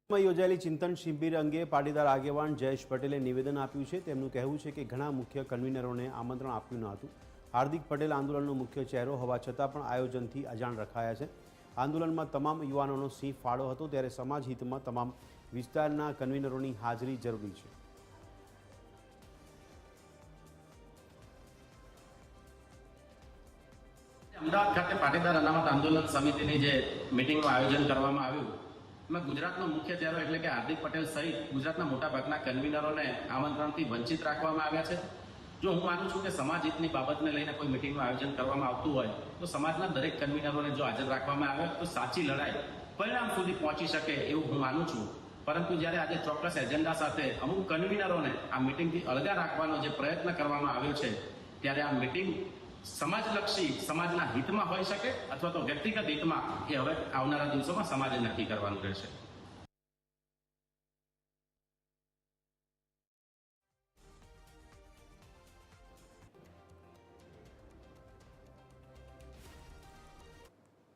યોજાયેલી ચિંતન શિબિર અંગે પાટીદાર આગેવાન જયેશ પટેલે નિવેદન આપ્યું છે। તેમનું કહેવું છે કે ઘણા મુખ્ય કન્વીનરોને આમંત્રણ આપ્યું ન હતું। હાર્દિક પટેલ આંદોલનનો મુખ્ય ચહેરો હોવા છતાં પણ આયોજનથી અજાણ રખાયા છે। આંદોલનમાં તમામ યુવાનોનો સિંહ ફાળો હતો, ત્યારે સમાજ હિતમાં તમામ વિસ્તારના કન્વીનરોની હાજરી જરૂરી છે। અમદાવાદ ખાતે પાટીદાર અનામત આંદોલન સમિતિની જે મીટિંગનું આયોજન કરવામાં આવ્યું, એમાં ગુજરાતનો મુખ્ય ચહેરો એટલે કે હાર્દિક પટેલ સહિત ગુજરાતના મોટાભાગના કન્વીનરોને આમંત્રણથી વંચિત રાખવામાં આવ્યા છે। જો હું માનું છું કે સમાજ હિતની બાબતને લઈને કોઈ મીટિંગનું આયોજન કરવામાં આવતું હોય તો સમાજના દરેક કન્વીનરોને જો હાજર રાખવામાં આવે તો સાચી લડાઈ પરિણામ સુધી પહોંચી શકે એવું હું માનું છું। પરંતુ જ્યારે આજે ચોક્કસ એજન્ડા સાથે અમુક કન્વીનરોને આ મીટિંગથી અળગા રાખવાનો જે પ્રયત્ન કરવામાં આવ્યો છે, ત્યારે આ મીટિંગ સમાજલક્ષી સમાજના હિતમાં હોઈ શકે અથવા તો વ્યક્તિગત હિતમાં, એ હવે આવનારા દિવસોમાં સમાજે નક્કી કરવાનું રહેશે।